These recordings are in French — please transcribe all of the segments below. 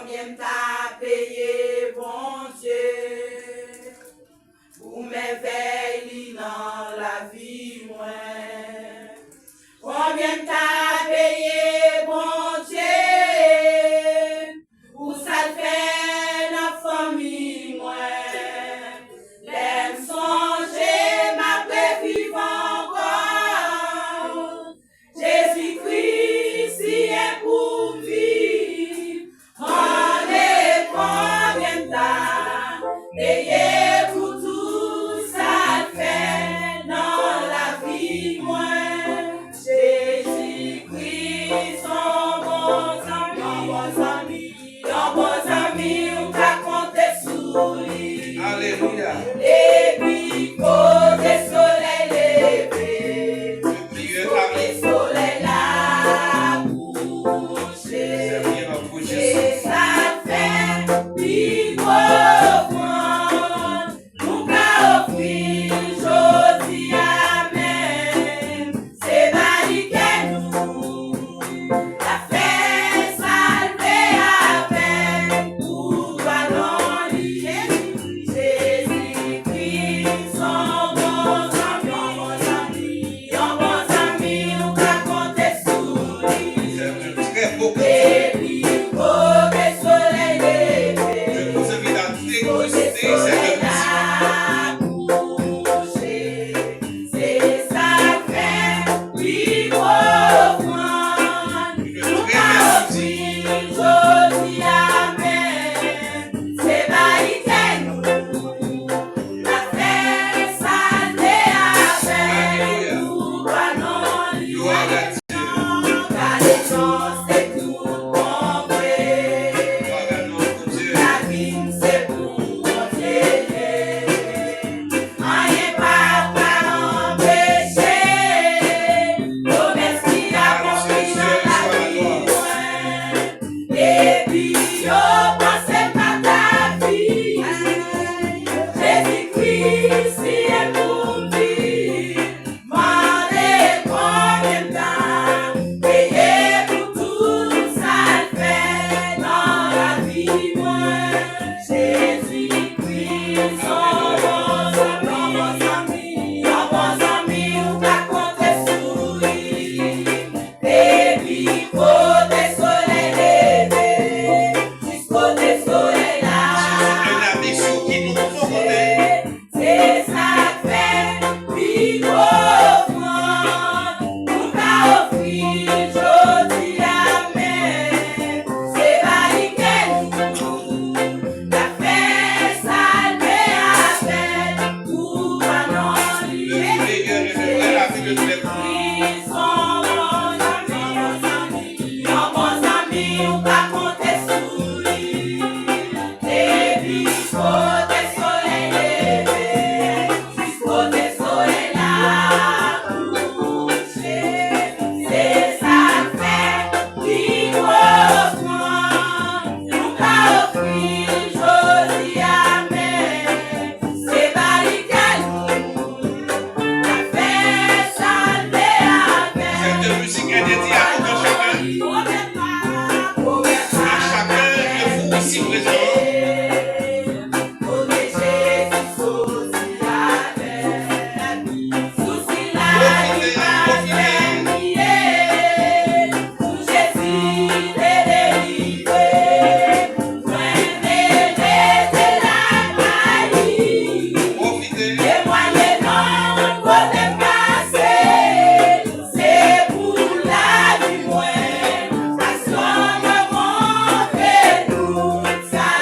Combien t'as payé, bon Dieu, pour m'éveiller dans la vie, moi. Combien t'as payé, bon Dieu, pour ça fait la famille, moi. L'aime songer, ma prévive encore. Jésus-Christ, il est pour vivre. On est combien t'as payé pour tout ça fait dans la vie, moi. Jésus-Christ, son bon ami, on t'a compté sous lui. Alléluia. Et puis, côté soleil levé, côté soleil la couché, et ça fait vivre, nous qu'a offrir, jodi amen, c'est validé nous, la fait salver avec tout ballon lié. Jésus-Christ, son bon ami, on t'a compté sous lui. Très beau. Et puis, côté soleil levé, Je vous invite à côté déguster cette soleil musique. la couché, c'est ça fait vivre, nous qu'a offrir, jodi amen, c'est validé nous, la fait salver avec tout ballon lié. Gloire à Dieu. Car les gens c'est tout bon vrai, Gloire à notre Dieu. la vie c'est pour protéger, rien pas empêcher, promesse qui accomplit dans la vie, et puis yo pensez pas ta vie, Jésus-Christ il est pour vivre, mandez combien t'as payé pour tout ça fait dans la vie, moi. Jésus-Christ, son bon ami, on t'a compté sous lui. Et puis, côté soleil levé, jusqu'au soleil là. Un ami sur qui nous pouvons compter. C'est ça fait vivre, nous qu'a offrir, jodi amen, c'est validé nous, la fait salver avec tout ballon Le lié. meilleur et le vrai ami de tous les temps. Jésus-Christ, son bon ami, on t'a compté sous lui. Et puis, côté soleil levé, côté soleil la couché, c'est ça fait vivre, nous qu'a offrir, jodi amen, c'est validé nous, la fait salver avec. Cette musique est dédiée à tout un chacun. À chacun de vous ici présent. Profitez. C'est pour la vie, moi, parce qu'on me montre nous, ça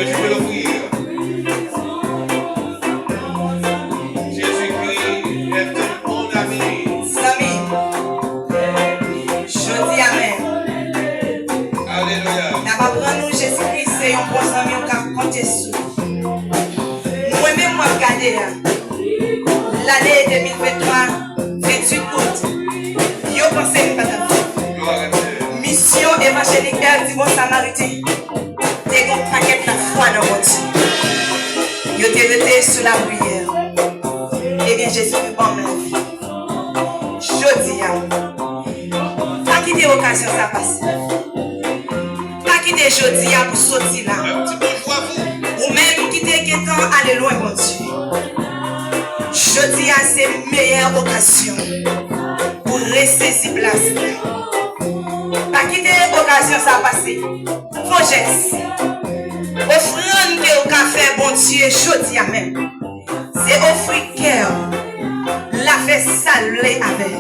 que tu peux l'offrir. Jésus-Christ est ton bon ami. Sami, je dis amen. Alléluia. N'a pas prendre nous Jésus-Christ, c'est un bon ami on peut compter sur. Moi-même, moi, regardez l'année 2023, 28 août, yo pensé pas Gloire à Dieu. mission évangélique du bon samaritain. T'es un paquet de foi dans votre vie. Yo t'es resté sous la prière. Eh bien, Jésus fait bon la vie. Je dis, pas quitter l'occasion ça passe. Pas quitter jeudi pour sortir là. Un petit bonjour à vous. Ou même quitter quelqu'un aller loin, mon Dieu. Je dis à ces meilleures occasions pour rester si place. Pas quitter l'occasion ça passer. Faut geste. Offrande que au café, bon Dieu, je dis à même. C'est offrir cœur. La fait saluer avec.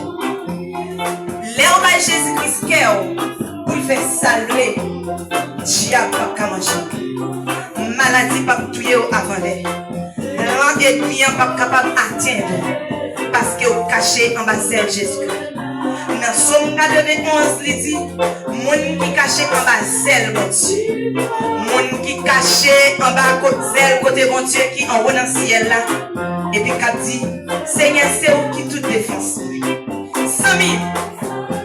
Léon Jésus-Christ cœur pour faire saluer. Diable pas manger. Maladie pas tuer avant l'air. L'ennemi pas capable d'atteindre parce que vous cachez en bas de Jésus-Christ. Dans Somme 91, il dit, moun qui caché en bas zèle mon Dieu. Moun qui caché en bas côté zèle côté mon Dieu qui en haut dans le ciel là. Et puis qu'a dit, Seigneur c'est vous qui tout défense. Sami,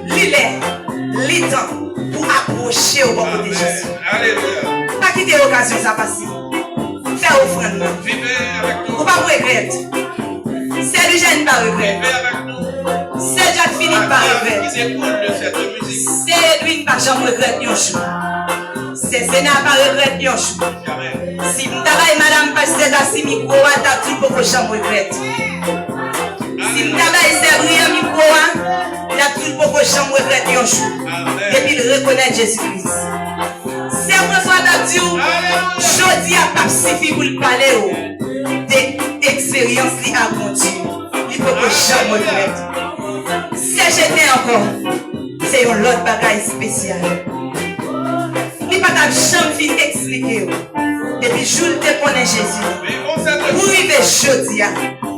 l'île temps pour approcher au bon côté Jésus. Alléluia. Pas quitter l'occasion ça passer. Faire offrande. Vivez avec nous. Ou pas regretter. C'est du jeune pas regretter. Vivez avec nous. C'est déjà fini par regretter. Qui découle de cette musique. C'est lui qui pas jamais regretter un jour. C'est Sénat pas regretter un jour. Jamais. Si vous travaillez madame pasteur si micro t'as tout pour que jamais regretter. Si vous travaillez servir micro t'as tout pour que jamais regretter un jour. Amen. Et puis il reconnaît Jésus-Christ. C'est François Dabdiou. Je dis à Pape Sifi pour le parler des expériences qui a conduit. Il faut que jamais regretter. Si j'étais encore, c'est un autre bagage spécial. Il pas jamais fin expliquer. Depuis jour te connaît Jésus. Mais on s'est Pour arriver jeudi,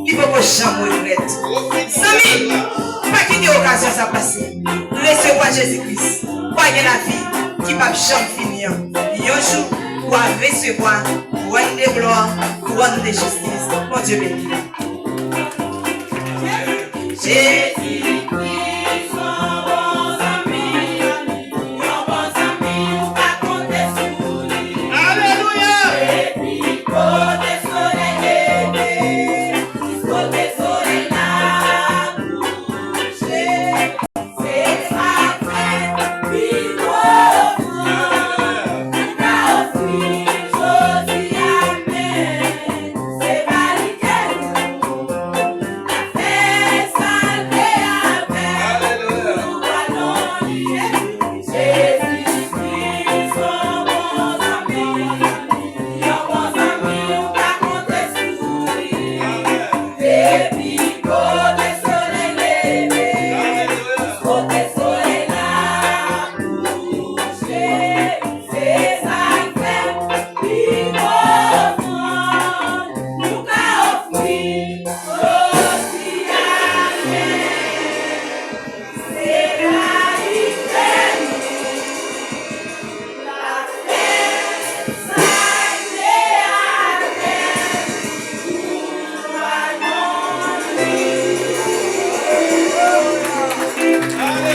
il faut que jamais regrette. Sami, pas quitter l'occasion ça passer. Recevoir Jésus-Christ. Voyez la vie qui va jamais finir. Un jour, pour recevoir couronne de gloire, couronne de justice. Mon Dieu béni. Jésus.